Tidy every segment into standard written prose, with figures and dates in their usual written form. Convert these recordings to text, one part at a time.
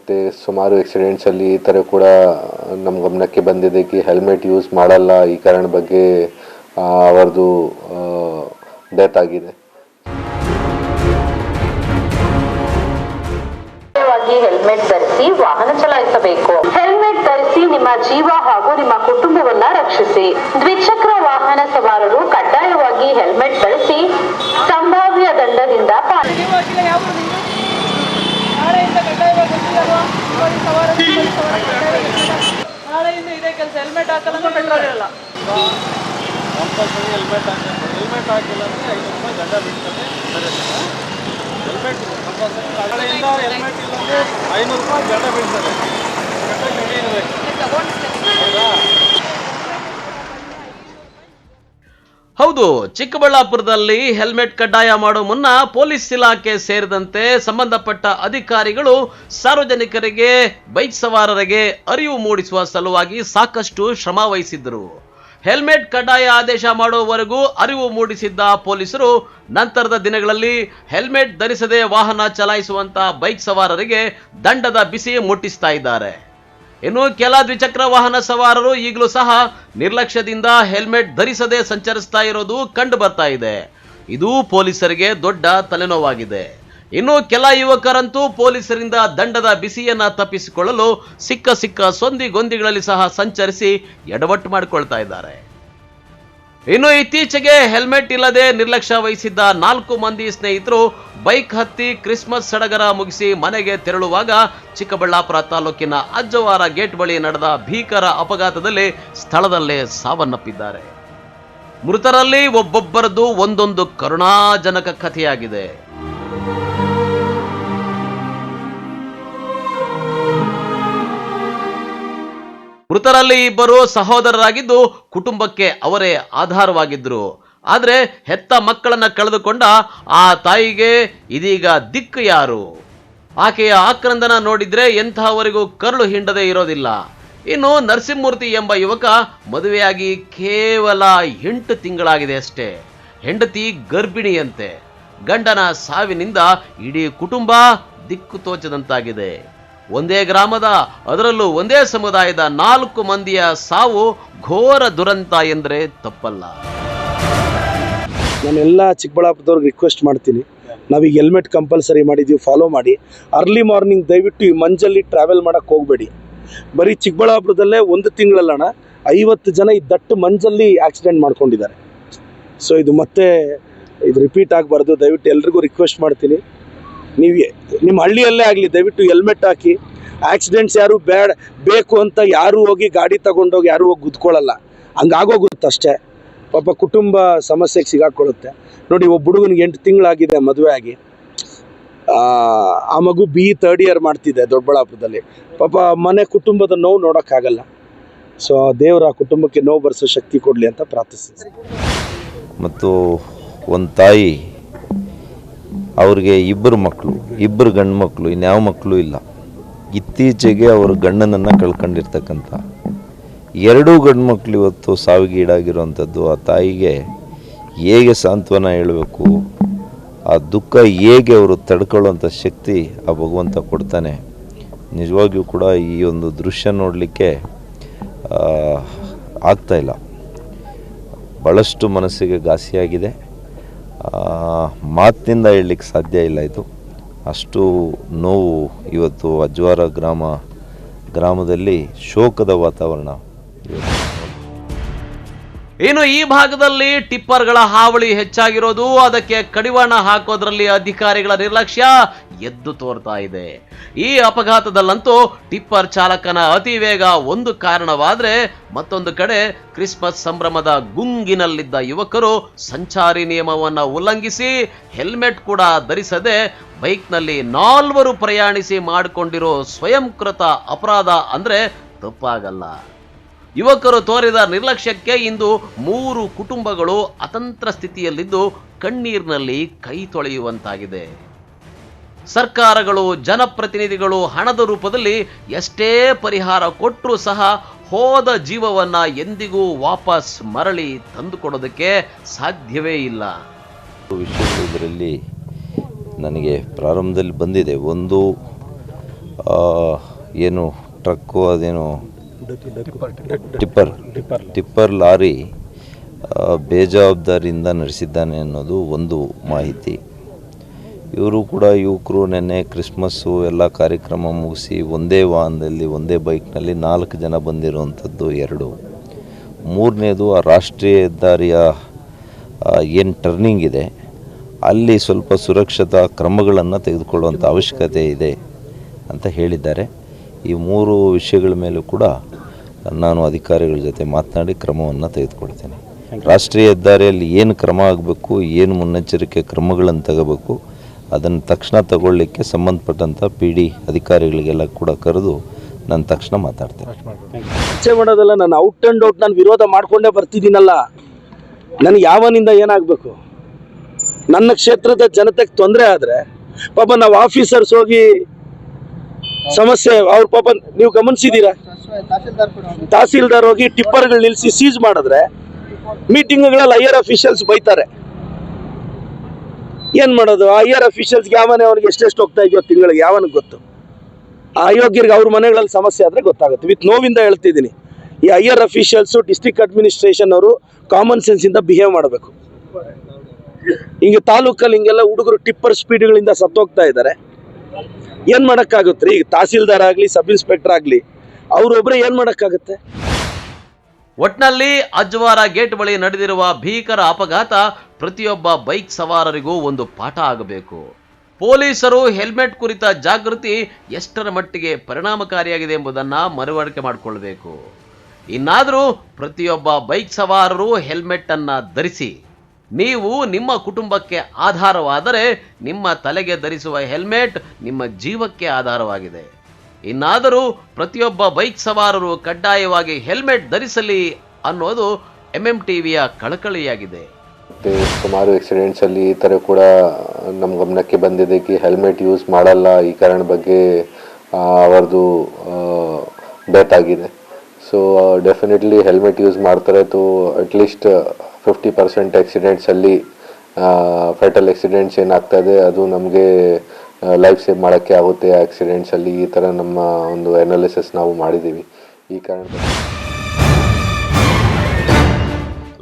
ಮತ್ತು ಸುಮಾರು ಆಕ್ಸಿಡೆಂಟ್ಸಲ್ಲಿ ಈ ಥರ ಕೂಡ ನಮ್ಮ ಗಮನಕ್ಕೆ ಬಂದಿದೆ ಕಿ ಹೆಲ್ಮೆಟ್ ಯೂಸ್ ಮಾಡಲ್ಲ, ಈ ಕಾರಣ ಬಗ್ಗೆ ಅವರದು ಡೆತ್ ಆಗಿದೆ. ಹೆಲ್ಮೆಟ್ ಧರಿಸಿ ವಾಹನ ಚಲಾಯಿಸಬೇಕು. ಹೆಲ್ಮೆಟ್ ಧರಿಸಿ ನಿಮ್ಮ ಜೀವ ಹಾಗೂ ನಿಮ್ಮ ಕುಟುಂಬವನ್ನ ರಕ್ಷಿಸಿ. ದ್ವಿಚಕ್ರ ವಾಹನ ಸವಾರರು ಕಡ್ಡಾಯವಾಗಿ ಹೆಲ್ಮೆಟ್ ಧರಿಸಿ ಸಂಭಾವ್ಯ ದಂಡದಿಂದ ನಾಳೆಯಿಂದ ಇದೇ ಕೆಲಸ. ಹೆಲ್ಮೆಟ್ ಹಾಕಲ್ಲ ಪೆಟ್ರೋಲ್ ಇರಲ್ಲ. ಹೆಲ್ಮೆಟ್ ಹಾಕಿಲ್ಲ ಅಂದ್ರೆ 5 ರೂಪಾಯಿ ದಂಡ ಬೀಳ್ತದೆ. Helmet compulsory. ನಾಳೆಯಿಂದ ಹೆಲ್ಮೆಟ್ ಇಲ್ಲ ಅಂದ್ರೆ 500 ರೂಪಾಯಿ ದಂಡ ಬೀಳ್ತದೆ. ಹೌದು, ಚಿಕ್ಕಬಳ್ಳಾಪುರದಲ್ಲಿ ಹೆಲ್ಮೆಟ್ ಕಡ್ಡಾಯ ಮಾಡೋ ಮುನ್ನ ಪೊಲೀಸ್ ಇಲಾಖೆ ಸೇರಿದಂತೆ ಸಂಬಂಧಪಟ್ಟ ಅಧಿಕಾರಿಗಳು ಸಾರ್ವಜನಿಕರಿಗೆ, ಬೈಕ್ ಸವಾರರಿಗೆ ಅರಿವು ಮೂಡಿಸುವ ಸಲುವಾಗಿ ಸಾಕಷ್ಟು ಶ್ರಮ ವಹಿಸಿದ್ದರು. ಹೆಲ್ಮೆಟ್ ಕಡ್ಡಾಯ ಆದೇಶ ಮಾಡುವವರೆಗೂ ಅರಿವು ಮೂಡಿಸಿದ್ದ ಪೊಲೀಸರು ನಂತರದ ದಿನಗಳಲ್ಲಿ ಹೆಲ್ಮೆಟ್ ಧರಿಸದೆ ವಾಹನ ಚಲಾಯಿಸುವಂತ ಬೈಕ್ ಸವಾರರಿಗೆ ದಂಡದ ಬಿಸಿ ಮುಟ್ಟಿಸ್ತಾ ಇದ್ದಾರೆ. ಇನ್ನು ಕೆಲ ದ್ವಿಚಕ್ರ ವಾಹನ ಸವಾರರು ಈಗಲೂ ಸಹ ನಿರ್ಲಕ್ಷ್ಯದಿಂದ ಹೆಲ್ಮೆಟ್ ಧರಿಸದೆ ಸಂಚರಿಸ್ತಾ ಇರೋದು ಕಂಡು ಬರ್ತಾ ಇದೆ. ಇದು ಪೊಲೀಸರಿಗೆ ದೊಡ್ಡ ತಲೆನೋವಾಗಿದೆ. ಇನ್ನು ಕೆಲ ಯುವಕರಂತೂ ಪೊಲೀಸರಿಂದ ದಂಡದ ಬಿಸಿಯನ್ನ ತಪ್ಪಿಸಿಕೊಳ್ಳಲು ಸಿಕ್ಕ ಸಂದಿಗೊಂದಿಗಳಲ್ಲಿ ಸಹ ಸಂಚರಿಸಿ ಎಡವಟ್ಟು ಮಾಡಿಕೊಳ್ತಾ ಇದ್ದಾರೆ. ಇನ್ನು ಇತ್ತೀಚೆಗೆ ಹೆಲ್ಮೆಟ್ ಇಲ್ಲದೆ ನಿರ್ಲಕ್ಷ್ಯ ವಹಿಸಿದ್ದ 4 ಮಂದಿ ಸ್ನೇಹಿತರು ಬೈಕ್ ಹತ್ತಿ ಕ್ರಿಸ್ಮಸ್ ಸಡಗರ ಮುಗಿಸಿ ಮನೆಗೆ ತೆರಳುವಾಗ ಚಿಕ್ಕಬಳ್ಳಾಪುರ ತಾಲೂಕಿನ ಅಜ್ಜವಾರ ಗೇಟ್ ಬಳಿ ನಡೆದ ಭೀಕರ ಅಪಘಾತದಲ್ಲಿ ಸ್ಥಳದಲ್ಲೇ ಸಾವನ್ನಪ್ಪಿದ್ದಾರೆ. ಮೃತರಲ್ಲಿ ಒಬ್ಬೊಬ್ಬರದ್ದು ಒಂದೊಂದು ಕರುಣಾಜನಕ ಕಥೆಯಾಗಿದೆ. ಮೃತರಲ್ಲಿ ಇಬ್ಬರು ಸಹೋದರರಾಗಿದ್ದು ಕುಟುಂಬಕ್ಕೆ ಅವರೇ ಆಧಾರವಾಗಿದ್ದರು. ಆದರೆ ಹೆತ್ತ ಮಕ್ಕಳನ್ನ ಕಳೆದುಕೊಂಡ ಆ ತಾಯಿಗೆ ಇದೀಗ ದಿಕ್ಕು ಯಾರು? ಆಕೆಯ ಆಕ್ರಂದನ ನೋಡಿದ್ರೆ ಎಂತಹವರಿಗೂ ಕರುಳು ಹಿಂಡದೆ ಇರೋದಿಲ್ಲ. ಇನ್ನು ನರಸಿಂಹಮೂರ್ತಿ ಎಂಬ ಯುವಕ ಮದುವೆಯಾಗಿ ಕೇವಲ 8 ತಿಂಗಳಾಗಿದೆ ಅಷ್ಟೇ. ಹೆಂಡತಿ ಗರ್ಭಿಣಿಯಂತೆ. ಗಂಡನ ಸಾವಿನಿಂದ ಇಡೀ ಕುಟುಂಬ ದಿಕ್ಕು ತೋಚದಂತಾಗಿದೆ. ಒಂದೇ ಗ್ರಾಮದ, ಅದರಲ್ಲೂ ಒಂದೇ ಸಮುದಾಯದ 4 ಮಂದಿಯ ಸಾವು ಘೋರ ದುರಂತ ಎಂದರೆ ತಪ್ಪಲ್ಲ. ನಾನೆಲ್ಲ ಚಿಕ್ಕಬಳ್ಳಾಪುರದವ್ರಿಗೆ ರಿಕ್ವೆಸ್ಟ್ ಮಾಡ್ತೀನಿ, ನಾವೀಗ ಹೆಲ್ಮೆಟ್ ಕಂಪಲ್ಸರಿ ಮಾಡಿದ್ದೀವಿ, ಫಾಲೋ ಮಾಡಿ. ಅರ್ಲಿ ಮಾರ್ನಿಂಗ್ ದಯವಿಟ್ಟು ಈ ಮಂಜಲ್ಲಿ ಟ್ರಾವೆಲ್ ಮಾಡೋಕ್ಕೆ ಹೋಗಬೇಡಿ. ಬರೀ ಚಿಕ್ಕಬಳ್ಳಾಪುರದಲ್ಲೇ 1 ತಿಂಗಳಲ್ಲಣ 50 ಜನ ಈ ದಟ್ಟು ಮಂಜಲ್ಲಿ ಆಕ್ಸಿಡೆಂಟ್ ಮಾಡ್ಕೊಂಡಿದ್ದಾರೆ. ಸೊ ಇದು ಮತ್ತೆ ರಿಪೀಟ್ ಆಗಬಾರ್ದು. ದಯವಿಟ್ಟು ಎಲ್ರಿಗೂ ರಿಕ್ವೆಸ್ಟ್ ಮಾಡ್ತೀನಿ, ನೀವು ನಿಮ್ಮ ಹಳ್ಳಿಯಲ್ಲೇ ಆಗಲಿ ದಯವಿಟ್ಟು ಹೆಲ್ಮೆಟ್ ಹಾಕಿ. ಆಕ್ಸಿಡೆಂಟ್ಸ್ ಯಾರು ಬೇಕು ಅಂತ ಯಾರು ಹೋಗಿ ಗಾಡಿ ತಗೊಂಡೋಗಿ ಯಾರು ಹೋಗಿ ಗುದ್ಕೊಳ್ಳಲ್ಲ, ಹಂಗಾಗೋಗುತ್ತೆ ಅಷ್ಟೇ. ಪಾಪ ಕುಟುಂಬ ಸಮಸ್ಯೆಗೆ ಸಿಗಾಕೊಳ್ಳುತ್ತೆ. ನೋಡಿ, ಒಬ್ಬ ಹುಡುಗನಿಗೆ 8 ತಿಂಗಳಾಗಿದೆ ಮದುವೆ ಆಗಿ. ಆ ಮಗು BE 3rd ಇಯರ್ ಮಾಡ್ತಿದ್ದೆ ದೊಡ್ಡಬಳ್ಳಾಪುರದಲ್ಲಿ. ಪಾಪ ಮನೆ ಕುಟುಂಬದ ನೋವು ನೋಡೋಕ್ಕಾಗಲ್ಲ. ಸೊ ದೇವರ ಕುಟುಂಬಕ್ಕೆ ನೋವು ಬರೆಸೋ ಶಕ್ತಿ ಕೊಡಲಿ ಅಂತ ಪ್ರಾರ್ಥಿಸ್ತೀನಿ. ಮತ್ತು ಒಂದು ತಾಯಿ, ಅವ್ರಿಗೆ 2 ಮಕ್ಕಳು, 2 ಗಂಡು ಮಕ್ಕಳು, ಇನ್ಯಾವ ಮಕ್ಕಳು ಇಲ್ಲ. ಇತ್ತೀಚೆಗೆ ಅವರು ಗಂಡನನ್ನು ಕಳ್ಕೊಂಡಿರ್ತಕ್ಕಂಥ 2 ಗಂಡು ಮಕ್ಕಳು ಇವತ್ತು ಸಾವಿಗೀಡಾಗಿರುವಂಥದ್ದು. ಆ ತಾಯಿಗೆ ಹೇಗೆ ಸಾಂತ್ವನ ಹೇಳಬೇಕು, ಆ ದುಃಖ ಹೇಗೆ ಅವರು ತಡ್ಕೊಳ್ಳುವಂಥ ಶಕ್ತಿ ಆ ಭಗವಂತ ಕೊಡ್ತಾನೆ. ನಿಜವಾಗಿಯೂ ಕೂಡ ಈ ಒಂದು ದೃಶ್ಯ ನೋಡಲಿಕ್ಕೆ ಆಗ್ತಾಯಿಲ್ಲ. ಭಾಳಷ್ಟು ಮನಸ್ಸಿಗೆ ಘಾಸಿಯಾಗಿದೆ. ಮಾತಿನಿಂದ ಹೇಳಲಿಕ್ಕೆ ಸಾಧ್ಯ ಇಲ್ಲ. ಇದು ಅಷ್ಟು ನೋವು. ಇವತ್ತು ಅಜ್ವಾರ ಗ್ರಾಮದಲ್ಲಿ ಶೋಕದ ವಾತಾವರಣ. ಇನ್ನು ಈ ಭಾಗದಲ್ಲಿ ಟಿಪ್ಪರ್ಗಳ ಹಾವಳಿ ಹೆಚ್ಚಾಗಿರೋದು, ಅದಕ್ಕೆ ಕಡಿವಾಣ ಹಾಕೋದ್ರಲ್ಲಿ ಅಧಿಕಾರಿಗಳ ನಿರ್ಲಕ್ಷ್ಯ ಎದ್ದು ತೋರ್ತಾ ಇದೆ. ಈ ಅಪಘಾತದಲ್ಲಂತೂ ಟಿಪ್ಪರ್ ಚಾಲಕನ ಅತಿ ವೇಗ ಒಂದು ಕಾರಣವಾದ್ರೆ, ಮತ್ತೊಂದು ಕಡೆ ಕ್ರಿಸ್ಮಸ್ ಸಂಭ್ರಮದ ಗುಂಗಿನಲ್ಲಿದ್ದ ಯುವಕರು ಸಂಚಾರಿ ನಿಯಮವನ್ನ ಉಲ್ಲಂಘಿಸಿ ಹೆಲ್ಮೆಟ್ ಕೂಡ ಧರಿಸದೆ ಬೈಕ್ನಲ್ಲಿ 4 ಪ್ರಯಾಣಿಸಿ ಮಾಡಿಕೊಂಡಿರೋ ಸ್ವಯಂಕೃತ ಅಪರಾಧ ಅಂದ್ರೆ ತಪ್ಪಾಗಲ್ಲ. ಯುವಕರು ತೋರಿದ ನಿರ್ಲಕ್ಷ್ಯಕ್ಕೆ ಇಂದು 3 ಕುಟುಂಬಗಳು ಅತಂತ್ರ ಸ್ಥಿತಿಯಲ್ಲಿದ್ದು ಕಣ್ಣೀರಿನಲ್ಲಿ ಕೈ ತೊಳೆಯುವಂತಾಗಿದೆ. ಸರ್ಕಾರಗಳು, ಜನಪ್ರತಿನಿಧಿಗಳು ಹಣದ ರೂಪದಲ್ಲಿ ಎಷ್ಟೇ ಪರಿಹಾರ ಕೊಟ್ಟರೂ ಸಹ ಹೋದ ಜೀವವನ್ನ ಎಂದಿಗೂ ವಾಪಸ್ ಮರಳಿ ತಂದುಕೊಡೋದಕ್ಕೆ ಸಾಧ್ಯವೇ ಇಲ್ಲ. ವಿಷಯದಲ್ಲಿ ನನಗೆ ಪ್ರಾರಂಭದಲ್ಲಿ ಬಂದಿದೆ. ಒಂದು, ಏನು ಟ್ರಕ್ಕು ಅದೇನು ಟಿಪ್ಪರ್ ಲಾರಿ ಬೇಜವಾಬ್ದಾರಿಯಿಂದ ನಡೆಸಿದ್ದಾನೆ ಅನ್ನೋದು ಒಂದು ಮಾಹಿತಿ. ಇವರು ಕೂಡ ಯುವಕರು ನೆನ್ನೆ ಕ್ರಿಸ್ಮಸ್ಸು ಎಲ್ಲ ಕಾರ್ಯಕ್ರಮ ಮುಗಿಸಿ ಒಂದೇ ವಾಹನದಲ್ಲಿ ಒಂದೇ ಬೈಕ್ನಲ್ಲಿ 4 ಜನ ಬಂದಿರುವಂಥದ್ದು 2. ಮೂರನೇದು ಆ ರಾಷ್ಟ್ರೀಯ ಹೆದ್ದಾರಿಯ ಏನು ಟರ್ನಿಂಗ್ ಇದೆ ಅಲ್ಲಿ ಸ್ವಲ್ಪ ಸುರಕ್ಷತಾ ಕ್ರಮಗಳನ್ನು ತೆಗೆದುಕೊಳ್ಳುವಂಥ ಅವಶ್ಯಕತೆ ಇದೆ ಅಂತ ಹೇಳಿದ್ದಾರೆ. ಈ 3 ವಿಷಯಗಳ ಮೇಲೂ ಕೂಡ ನಾನು ಅಧಿಕಾರಿಗಳ ಜೊತೆ ಮಾತನಾಡಿ ಕ್ರಮವನ್ನು ತೆಗೆದುಕೊಳ್ತೇನೆ. ರಾಷ್ಟ್ರೀಯ ಹೆದ್ದಾರಿಯಲ್ಲಿ ಏನು ಕ್ರಮ ಆಗಬೇಕು, ಏನು ಮುನ್ನೆಚ್ಚರಿಕೆ ಕ್ರಮಗಳನ್ನು ತಗೋಬೇಕು ಅದನ್ನು ತಕ್ಷಣ ತಗೊಳ್ಳಿಕ್ಕೆ ಸಂಬಂಧಪಟ್ಟಂಥ PD ಅಧಿಕಾರಿಗಳಿಗೆಲ್ಲ ಕೂಡ ಕರೆದು ನಾನು ತಕ್ಷಣ ಮಾತಾಡ್ತೇನೆ. ಚರ್ಚೆ ಮಾಡೋದಲ್ಲ, ನಾನು ಔಟ್ ಆ್ಯಂಡ್ ಔಟ್ ನಾನು ವಿರೋಧ ಮಾಡ್ಕೊಂಡೇ ಬರ್ತಿದ್ದೀನಲ್ಲ. ನನಗೆ ಯಾವನಿಂದ ಏನಾಗಬೇಕು? ನನ್ನ ಕ್ಷೇತ್ರದ ಜನತೆಗೆ ತೊಂದರೆ ಆದರೆ ಪಾಪ ನಾವು ಆಫೀಸರ್ಸ್ ಹೋಗಿ ಸಮಸ್ಯೆ ಅವ್ರ ಪಾಪ ನೀವು ಗಮನಿಸಿದ್ದೀರಾ, ತಹಸೀಲ್ದಾರ್ ಹೋಗಿ ಟಿಪ್ಪರ್ಗಳು ನಿಲ್ಲಿಸಿ ಸೀಜ್ ಮಾಡಿದ್ರೆ ಮೀಟಿಂಗ್ಗಳಲ್ಲಿ ಹೈಯರ್ ಅಫಿಷಿಯಲ್ಸ್ ಬೈತಾರೆ. ಏನು ಮಾಡೋದು? ಆ ಹೈಯರ್ ಅಫಿಷಿಯಲ್ಸ್ಗೆ ಯಾವನೇ ಅವ್ರಿಗೆ ಎಷ್ಟೆಷ್ಟು ಹೋಗ್ತಾ ಇದೆಯೋ ತಿಂಗಳಿಗೆ ಯಾವನಿಗೆ ಗೊತ್ತು? ಆ ಅಯೋಗ್ಯರಿಗೆ ಅವ್ರ ಮನೆಗಳಲ್ಲಿ ಸಮಸ್ಯೆ ಆದರೆ ಗೊತ್ತಾಗುತ್ತೆ. ವಿತ್ ನೋವಿಂದ ಹೇಳ್ತಿದ್ದೀನಿ, ಈ ಹೈಯರ್ ಅಫಿಷಿಯಲ್ಸು ಡಿಸ್ಟ್ರಿಕ್ಟ್ ಅಡ್ಮಿನಿಸ್ಟ್ರೇಷನ್ ಅವರು ಕಾಮನ್ ಸೆನ್ಸಿಂದ ಬಿಹೇವ್ ಮಾಡಬೇಕು. ಹಿಂಗೆ ತಾಲೂಕಲ್ಲಿ ಹಿಂಗೆಲ್ಲ ಹುಡುಗರು ಟಿಪ್ಪರ್ ಸ್ಪೀಡ್ಗಳಿಂದ ಸತ್ತೋಗ್ತಾ ಇದ್ದಾರೆ. ಏನು ಮಾಡೋಕ್ಕಾಗುತ್ತೆ ರೀ? ಈಗ ತಹಸೀಲ್ದಾರ್ ಆಗಲಿ ಸಬ್ ಇನ್ಸ್ಪೆಕ್ಟರ್ ಆಗಲಿ ಅವರೊಬ್ಬರೇ ಏನು ಮಾಡೋಕ್ಕಾಗುತ್ತೆ? ಒಟ್ನಲ್ಲಿ ಅಜ್ವಾರ ಗೇಟ್ ಬಳಿ ನಡೆದಿರುವ ಭೀಕರ ಅಪಘಾತ ಪ್ರತಿಯೊಬ್ಬ ಬೈಕ್ ಸವಾರರಿಗೂ ಒಂದು ಪಾಠ ಆಗಬೇಕು. ಪೊಲೀಸರು ಹೆಲ್ಮೆಟ್ ಕುರಿತ ಜಾಗೃತಿ ಎಷ್ಟರ ಮಟ್ಟಿಗೆ ಪರಿಣಾಮಕಾರಿಯಾಗಿದೆ ಎಂಬುದನ್ನು ಮನವರಿಕೆ ಮಾಡಿಕೊಳ್ಳಬೇಕು. ಇನ್ನಾದರೂ ಪ್ರತಿಯೊಬ್ಬ ಬೈಕ್ ಸವಾರರು ಹೆಲ್ಮೆಟ್ ಅನ್ನ ಧರಿಸಿ. ನೀವು ನಿಮ್ಮ ಕುಟುಂಬಕ್ಕೆ ಆಧಾರವಾದರೆ ನಿಮ್ಮ ತಲೆಗೆ ಧರಿಸುವ ಹೆಲ್ಮೆಟ್ ನಿಮ್ಮ ಜೀವಕ್ಕೆ ಆಧಾರವಾಗಿದೆ. ಇನ್ನಾದರೂ ಪ್ರತಿಯೊಬ್ಬ ಬೈಕ್ ಸವಾರರು ಕಡ್ಡಾಯವಾಗಿ ಹೆಲ್ಮೆಟ್ ಧರಿಸಲಿ ಅನ್ನೋದು MMTVಯ ಕಳಕಳಿಯಾಗಿದೆ. ಮತ್ತು ಸುಮಾರು ಆಕ್ಸಿಡೆಂಟ್ಸಲ್ಲಿ ಈ ಥರ ಕೂಡ ನಮ್ಮ ಗಮನಕ್ಕೆ ಬಂದಿದೆ ಕಿ ಹೆಲ್ಮೆಟ್ ಯೂಸ್ ಮಾಡಲ್ಲ, ಈ ಕಾರಣ ಬಗ್ಗೆ ಅವರದು ಡೆತ್ ಆಗಿದೆ. ಸೊ ಡೆಫಿನೆಟ್ಲಿ ಹೆಲ್ಮೆಟ್ ಯೂಸ್ ಮಾಡ್ತಾರೆ ತೋ ಅಟ್ಲೀಸ್ಟ್ 50% ಆಕ್ಸಿಡೆಂಟ್ಸಲ್ಲಿ ಫೆಟಲ್ ಆಕ್ಸಿಡೆಂಟ್ಸ್ ಏನಾಗ್ತಾ ಇದೆ ಅದು ನಮಗೆ ಲೈಫ್ ಸೇವ್ ಮಾಡೋಕ್ಕೆ ಆಗುತ್ತೆ. ಆಕ್ಸಿಡೆಂಟ್ಸಲ್ಲಿ ಈ ಥರ ನಮ್ಮ ಒಂದು ಅನಾಲಿಸಿಸ್ ನಾವು ಮಾಡಿದ್ದೀವಿ. ಈ ಕಾರಣ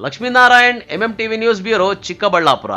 Lakshminarayan, MMTV news bureau, Chikkaballapur.